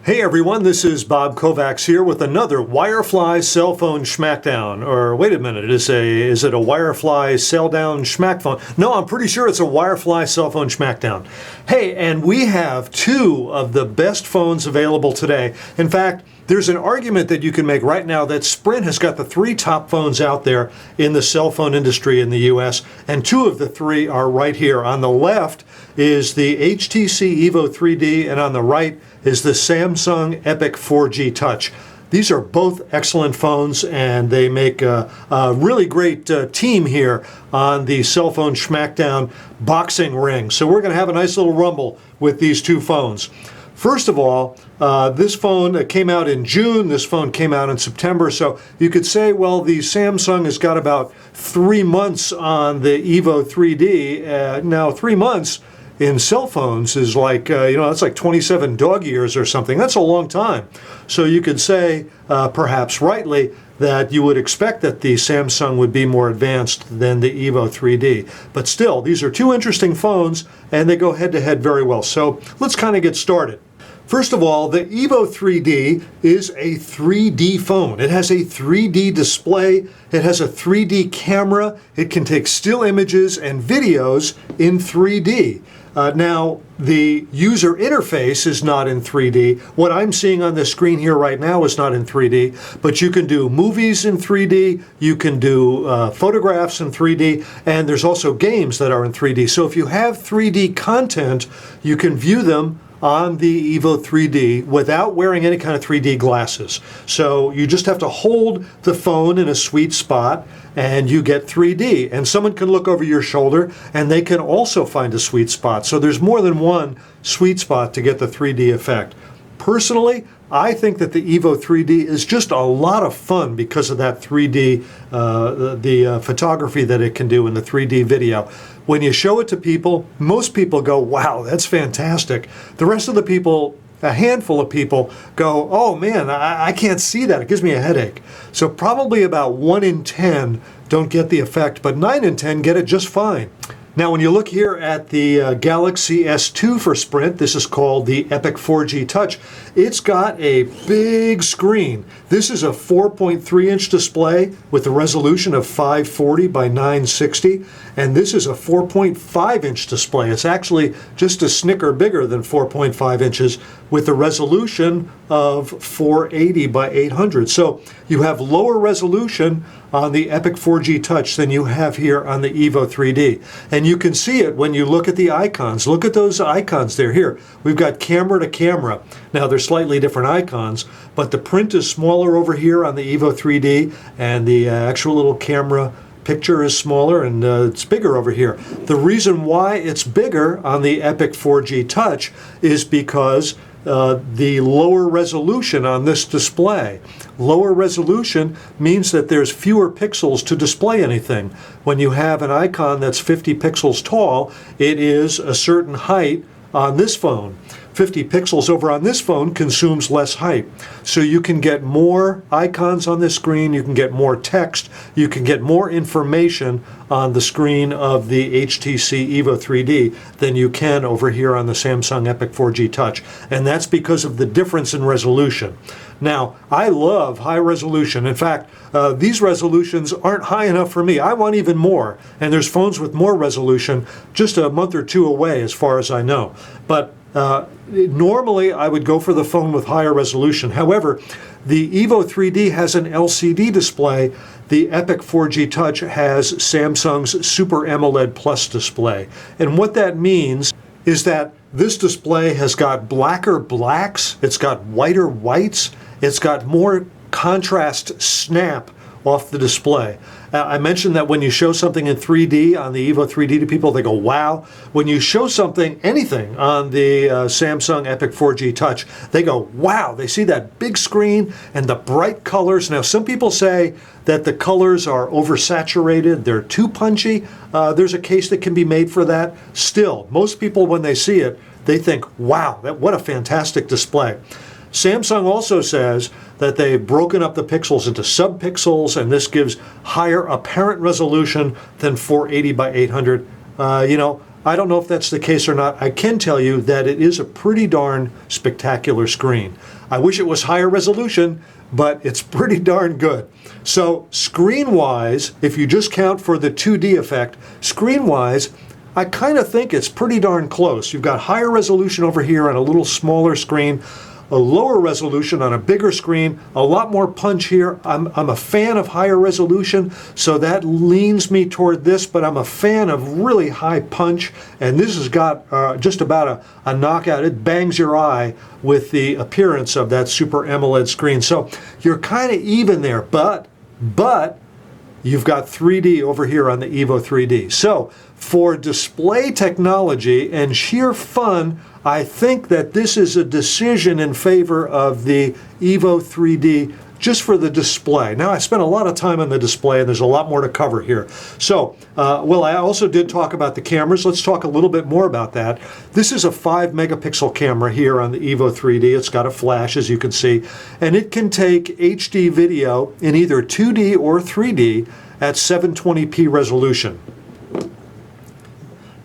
Hey everyone, this is Bob Kovacs here with another Wirefly cell phone Schmackdown. Or wait a minute, is it a Wirefly cell down Schmack phone? No, I'm pretty sure it's a Wirefly cell phone Schmackdown. Hey, and we have two of the best phones available today. In fact, there's an argument that you can make right now that Sprint has got the three top phones out there in the cell phone industry in the US, and two of the three are right here. On the left is the HTC EVO 3D, and on the right is the Samsung Epic 4G Touch. These are both excellent phones, and they make a really great team here on the cell phone Schmackdown boxing ring. So we're going to have a nice little rumble with these two phones. First of all, this phone came out in June, this phone came out in September, so you could say, well, the Samsung has got about 3 months on the EVO 3D. Now, 3 months in cell phones is like, that's like 27 dog years or something. That's a long time. So you could say, perhaps rightly, that you would expect that the Samsung would be more advanced than the EVO 3D. But still, these are two interesting phones, and they go head-to-head very well. So let's kind of get started. First of all, the EVO 3D is a 3D phone. It has a 3D display, it has a 3D camera, it can take still images and videos in 3D. Now, the user interface is not in 3D. What I'm seeing on the screen here right now is not in 3D, but you can do movies in 3D, you can do photographs in 3D, and there's also games that are in 3D. So if you have 3D content, you can view them on the EVO 3D without wearing any kind of 3D glasses. So you just have to hold the phone in a sweet spot and you get 3D. And someone can look over your shoulder and they can also find a sweet spot. So there's more than one sweet spot to get the 3D effect. Personally, I think that the EVO 3D is just a lot of fun because of that 3D, the photography that it can do in the 3D video. When you show it to people, most people go, wow, that's fantastic. The rest of the people, a handful of people, go, oh man, I can't see that. It gives me a headache. So probably about 1 in 10 don't get the effect, but 9 in 10 get it just fine. Now, when you look here at the Galaxy S2 for Sprint, this is called the Epic 4G Touch. It's got a big screen. This is a 4.3-inch display with a resolution of 540 by 960, and this is a 4.5-inch display. It's actually just a snicker bigger than 4.5 inches with a resolution of 480 by 800. So you have lower resolution on the Epic 4G Touch than you have here on the EVO 3D. And you can see it when you look at the icons. Look at those icons there. Here, we've got camera to camera. Now, they're slightly different icons, but the print is smaller over here on the EVO 3D, and the actual little camera picture is smaller, and it's bigger over here. The reason why it's bigger on the Epic 4G Touch is because the lower resolution on this display. Lower resolution means that there's fewer pixels to display anything. When you have an icon that's 50 pixels tall, it is a certain height on this phone. 50 pixels over on this phone consumes less height. So you can get more icons on this screen, you can get more text, you can get more information on the screen of the HTC EVO 3D than you can over here on the Samsung Epic 4G Touch. And that's because of the difference in resolution. Now, I love high resolution. In fact, these resolutions aren't high enough for me. I want even more. And there's phones with more resolution just a month or two away as far as I know. But normally I would go for the phone with higher resolution. However, the EVO 3D has an LCD display. The Epic 4G Touch has Samsung's Super AMOLED Plus display. And what that means is that this display has got blacker blacks, it's got whiter whites, it's got more contrast snap off the display. I mentioned that when you show something in 3D on the EVO 3D to people, they go, wow. When you show something, anything on the Samsung Epic 4G Touch, they go, wow. They see that big screen and the bright colors. Now, some people say that the colors are oversaturated, they're too punchy. There's a case that can be made for that. Still, most people, when they see it, they think, wow, what a fantastic display. Samsung also says that they've broken up the pixels into subpixels, and this gives higher apparent resolution than 480 by 800. I don't know if that's the case or not. I can tell you that it is a pretty darn spectacular screen. I wish it was higher resolution, but it's pretty darn good. So screen-wise, if you just count for the 2D effect, screen-wise, I kind of think it's pretty darn close. You've got higher resolution over here on a little smaller screen, a lower resolution on a bigger screen, a lot more punch here. I'm a fan of higher resolution, so that leans me toward this, but I'm a fan of really high punch, and this has got just about a knockout. It bangs your eye with the appearance of that Super AMOLED screen. So you're kind of even there, but you've got 3D over here on the EVO 3D. So for display technology and sheer fun, I think that this is a decision in favor of the EVO 3D just for the display. Now, I spent a lot of time on the display, and there's a lot more to cover here. So, well, I also did talk about the cameras. Let's talk a little bit more about that. This is a 5 megapixel camera here on the EVO 3D. It's got a flash, as you can see, and it can take HD video in either 2D or 3D at 720p resolution.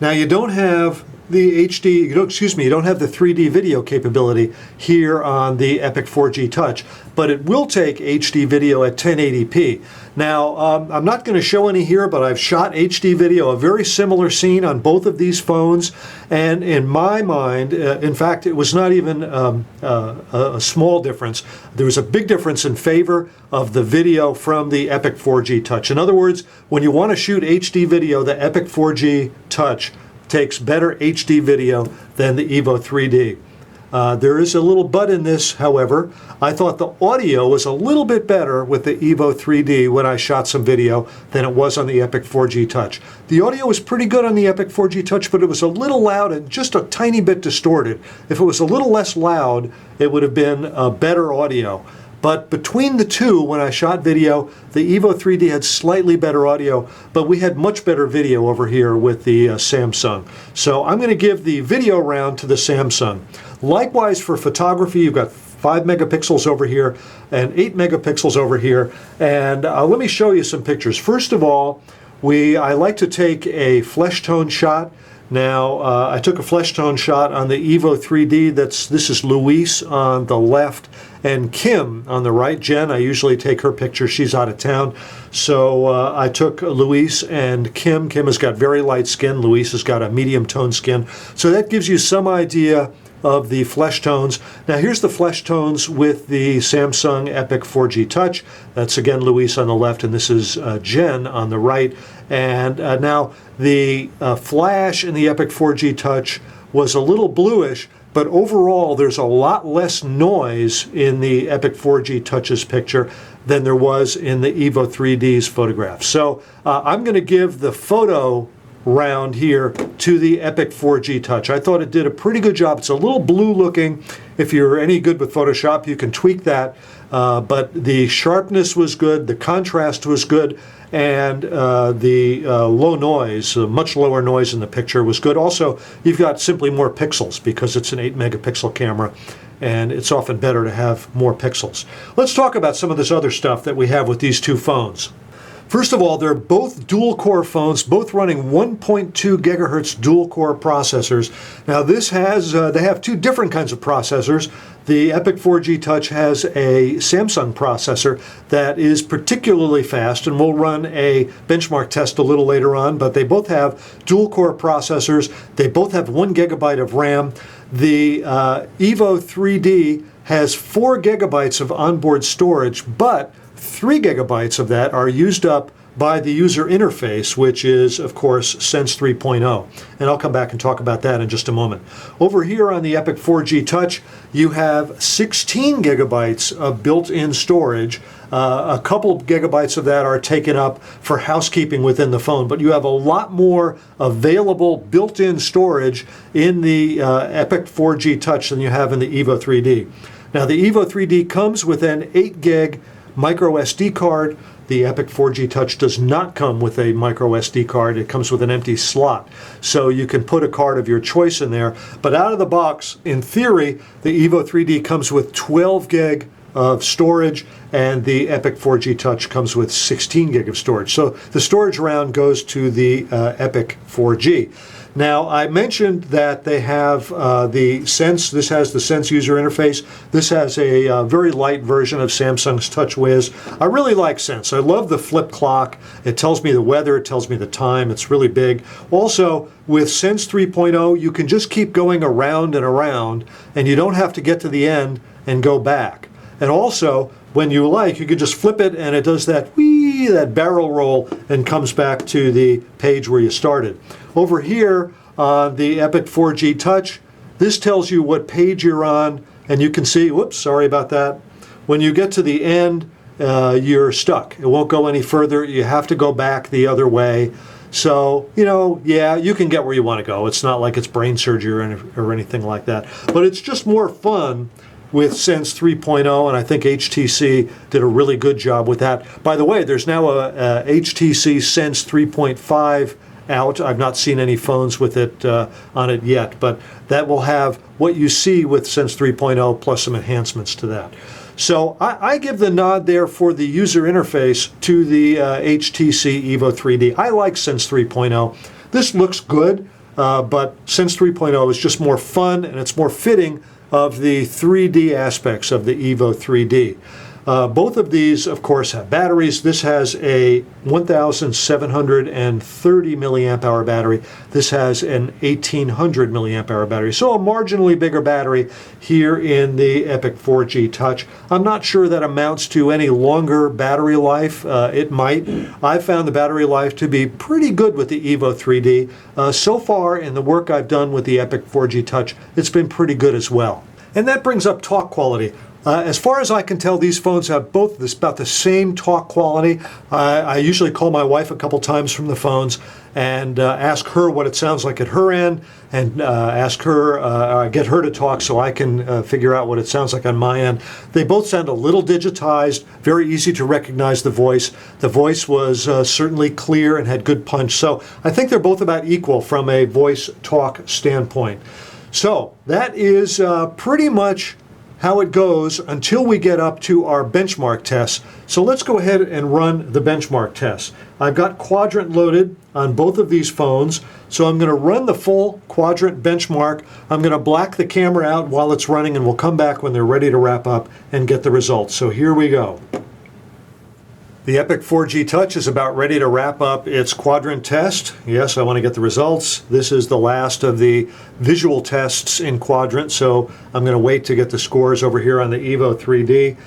Now, you don't have the HD, you don't have the 3D video capability here on the Epic 4G Touch, but it will take HD video at 1080p. Now, I'm not going to show any here, but I've shot HD video, a very similar scene on both of these phones, and in my mind, in fact, it was not even a small difference. There was a big difference in favor of the video from the Epic 4G Touch. In other words, when you want to shoot HD video, the Epic 4G Touch takes better HD video than the EVO 3D. There is a little but in this, however. I thought the audio was a little bit better with the EVO 3D when I shot some video than it was on the Epic 4G Touch. The audio was pretty good on the Epic 4G Touch, but it was a little loud and just a tiny bit distorted. If it was a little less loud, it would have been a better audio. But between the two, when I shot video, the EVO 3D had slightly better audio, but we had much better video over here with the Samsung. So I'm going to give the video round to the Samsung. Likewise for photography, you've got 5 megapixels over here and 8 megapixels over here. And let me show you some pictures. First of all, I like to take a flesh tone shot. Now, I took a flesh tone shot on the EVO 3D. This is Luis on the left and Kim on the right. Jen, I usually take her picture. She's out of town. So I took Luis and Kim. Kim has got very light skin. Luis has got a medium tone skin. So that gives you some idea of the flesh tones. Now here's the flesh tones with the Samsung Epic 4G Touch. That's again Luis on the left, and this is Jen on the right. And now the flash in the Epic 4G Touch was a little bluish, but overall there's a lot less noise in the Epic 4G Touch's picture than there was in the EVO 3D's photograph. So I'm going to give the photo round here to the Epic 4G Touch. I thought it did a pretty good job. It's a little blue looking. If you're any good with Photoshop, you can tweak that. But the sharpness was good, the contrast was good, and the low noise, much lower noise in the picture was good. Also, you've got simply more pixels because it's an 8 megapixel camera, and it's often better to have more pixels. Let's talk about some of this other stuff that we have with these two phones. First of all, they're both dual-core phones, both running 1.2 gigahertz dual-core processors. Now, this has they have two different kinds of processors. The Epic 4G Touch has a Samsung processor that is particularly fast, and we'll run a benchmark test a little later on, but they both have dual-core processors. They both have 1 gigabyte of RAM. The EVO 3D has 4 gigabytes of onboard storage, but 3 gigabytes of that are used up by the user interface, which is, of course, Sense 3.0. And I'll come back and talk about that in just a moment. Over here on the Epic 4G Touch, you have 16 gigabytes of built-in storage. A couple gigabytes of that are taken up for housekeeping within the phone, but you have a lot more available built-in storage in the Epic 4G Touch than you have in the EVO 3D. Now, the EVO 3D comes with an 8 gig micro SD card. The Epic 4G Touch does not come with a micro SD card. It comes with an empty slot. So you can put a card of your choice in there. But out of the box, in theory, the EVO 3D comes with 12 gig of storage, and the Epic 4G Touch comes with 16 gig of storage. So the storage round goes to the Epic 4G. Now, I mentioned that they have the Sense. This has the Sense user interface. This has a very light version of Samsung's TouchWiz. I really like Sense. I love the flip clock. It tells me the weather. It tells me the time. It's really big. Also, with Sense 3.0, you can just keep going around and around, and you don't have to get to the end and go back. And also, when you like, you can just flip it, and it does that whee, that barrel roll, and comes back to the page where you started. Over here on the Epic 4G Touch, this tells you what page you're on, and you can see, whoops, sorry about that. When you get to the end, you're stuck. It won't go any further. You have to go back the other way. So, you know, yeah, you can get where you want to go. It's not like it's brain surgery or anything like that. But it's just more fun with Sense 3.0, and I think HTC did a really good job with that. By the way, there's now a HTC Sense 3.5 out. I've not seen any phones with it on it yet, but that will have what you see with Sense 3.0 plus some enhancements to that. So I give the nod there for the user interface to the HTC EVO 3D. I like Sense 3.0. This looks good, but Sense 3.0 is just more fun, and it's more fitting of the 3D aspects of the EVO 3D. Both of these, of course, have batteries. This has a 1,730 milliamp hour battery. This has an 1,800 milliamp hour battery. So a marginally bigger battery here in the Epic 4G Touch. I'm not sure that amounts to any longer battery life. It might. I've found the battery life to be pretty good with the EVO 3D. So far in the work I've done with the Epic 4G Touch, it's been pretty good as well. And that brings up talk quality. As far as I can tell, these phones have both about the same talk quality. I usually call my wife a couple times from the phones and ask her what it sounds like at her end, and ask her, get her to talk so I can figure out what it sounds like on my end. They both sound a little digitized, very easy to recognize the voice. The voice was certainly clear and had good punch. So I think they're both about equal from a voice talk standpoint. So that is pretty much how it goes until we get up to our benchmark tests. So let's go ahead and run the benchmark tests. I've got Quadrant loaded on both of these phones, so I'm going to run the full Quadrant benchmark. I'm going to black the camera out while it's running, and we'll come back when they're ready to wrap up and get the results. So here we go. The Epic 4G Touch is about ready to wrap up its Quadrant test. Yes, I want to get the results. This is the last of the visual tests in Quadrant, so I'm going to wait to get the scores over here on the EVO 3D.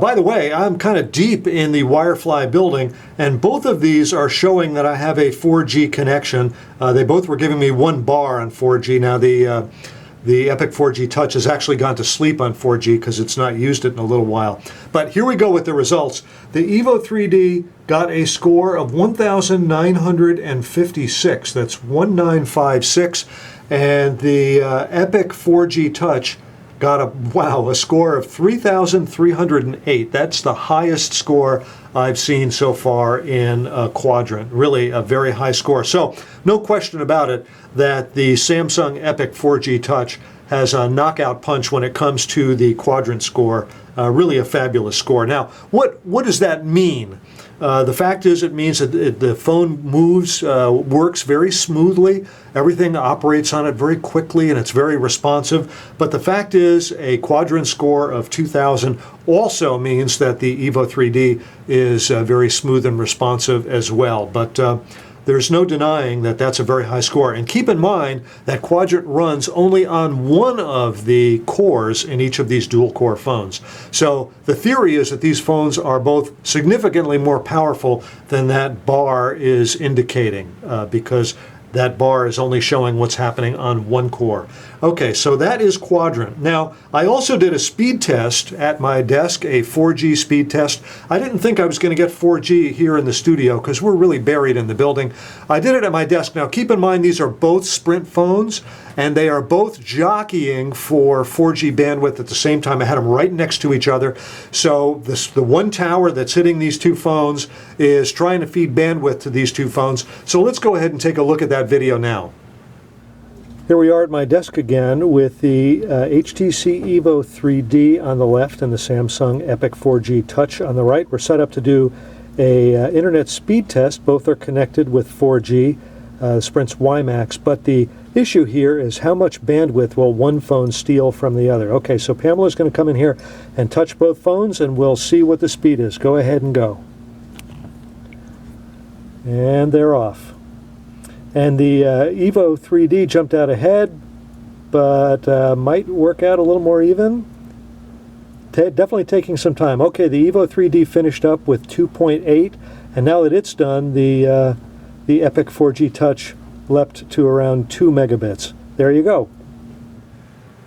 By the way, I'm kind of deep in the Wirefly building, and both of these are showing that I have a 4G connection. They both were giving me 1 bar on 4G. Now the Epic 4G Touch has actually gone to sleep on 4G because it's not used it in a little while. But here we go with the results. The EVO 3D got a score of 1,956. That's 1956. And the Epic 4G Touch got a score of 3,308. That's the highest score I've seen so far in Quadrant. Really a very high score. So no question about it that the Samsung Epic 4G Touch has a knockout punch when it comes to the Quadrant score. Really a fabulous score. Now, what does that mean? The fact is, it means that the phone moves, works very smoothly. Everything operates on it very quickly, and it's very responsive. But the fact is, a Quadrant score of 2,000 also means that the EVO 3D is very smooth and responsive as well. But there's no denying that that's a very high score. And keep in mind that Quadrant runs only on one of the cores in each of these dual-core phones. So the theory is that these phones are both significantly more powerful than that bar is indicating, because that bar is only showing what's happening on one core. Okay, so that is Quadrant. Now, I also did a speed test at my desk, a 4G speed test. I didn't think I was going to get 4G here in the studio because we're really buried in the building. I did it at my desk. Now, keep in mind, these are both Sprint phones, and they are both jockeying for 4G bandwidth at the same time. I had them right next to each other. So the one tower that's hitting these two phones is trying to feed bandwidth to these two phones. So let's go ahead and take a look at that video now. Here we are at my desk again with the HTC EVO 3D on the left and the Samsung Epic 4G Touch on the right. We're set up to do a internet speed test. Both are connected with 4G, Sprint's WiMAX, but the issue here is how much bandwidth will one phone steal from the other. Okay, so Pamela's going to come in here and touch both phones and we'll see what the speed is. Go ahead and go. And they're off. And the EVO 3D jumped out ahead, but might work out a little more even. Definitely taking some time. Okay, the EVO 3D finished up with 2.8, and now that it's done, the Epic 4G Touch leapt to around 2 megabits. There you go.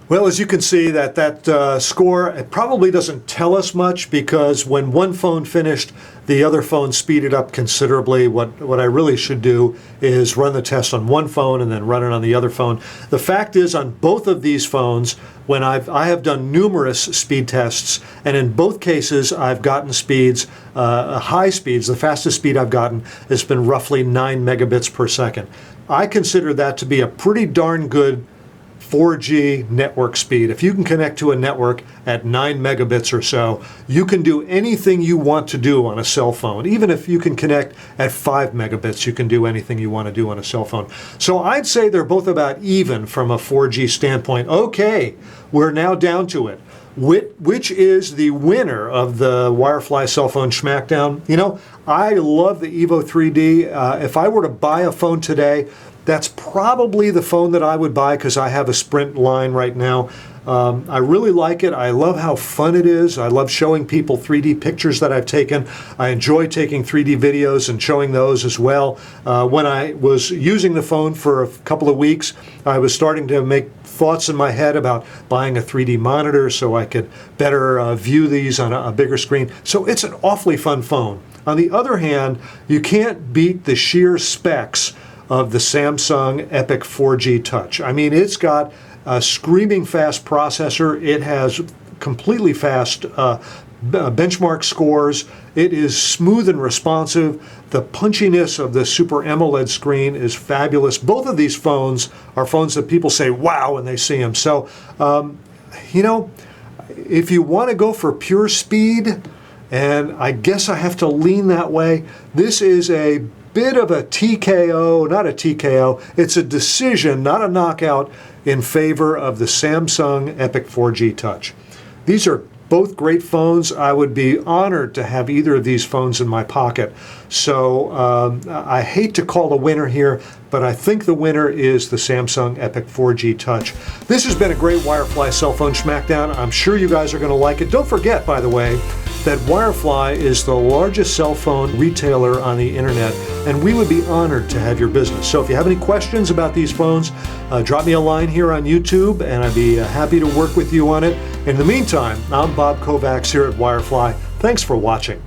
Well, as you can see, that score, it probably doesn't tell us much, because when one phone finished, the other phone speeded up considerably. What I really should do is run the test on one phone and then run it on the other phone. The fact is, on both of these phones, when I have done numerous speed tests, and in both cases I've gotten speeds, high speeds. The fastest speed I've gotten has been roughly 9 megabits per second. I consider that to be a pretty darn good 4G network speed. If you can connect to a network at 9 megabits or so, you can do anything you want to do on a cell phone. Even if you can connect at 5 megabits, you can do anything you want to do on a cell phone. So I'd say they're both about even from a 4G standpoint. Okay, we're now down to it. Which is the winner of the Wirefly cell phone Schmackdown? You know, I love the EVO 3D. If I were to buy a phone today, that's probably the phone that I would buy, because I have a Sprint line right now. I really like it. I love how fun it is. I love showing people 3D pictures that I've taken. I enjoy taking 3D videos and showing those as well. When I was using the phone for a couple of weeks, I was starting to make thoughts in my head about buying a 3D monitor so I could better view these on a bigger screen. So it's an awfully fun phone. On the other hand, you can't beat the sheer specs of the Samsung Epic 4G Touch. I mean, it's got a screaming fast processor. It has completely fast benchmark scores. It is smooth and responsive. The punchiness of the Super AMOLED screen is fabulous. Both of these phones are phones that people say, wow, when they see them. So, you know, if you want to go for pure speed, and I guess I have to lean that way, this is a bit of a TKO, not a TKO, it's a decision, not a knockout, in favor of the Samsung Epic 4G Touch. These are both great phones. I would be honored to have either of these phones in my pocket. So I hate to call a winner here, but I think the winner is the Samsung Epic 4G Touch. This has been a great Wirefly cell phone Schmackdown. I'm sure you guys are going to like it. Don't forget, by the way, that Wirefly is the largest cell phone retailer on the internet, and we would be honored to have your business. So if you have any questions about these phones, drop me a line here on YouTube, and I'd be happy to work with you on it. In the meantime, I'm Bob Kovacs here at Wirefly. Thanks for watching.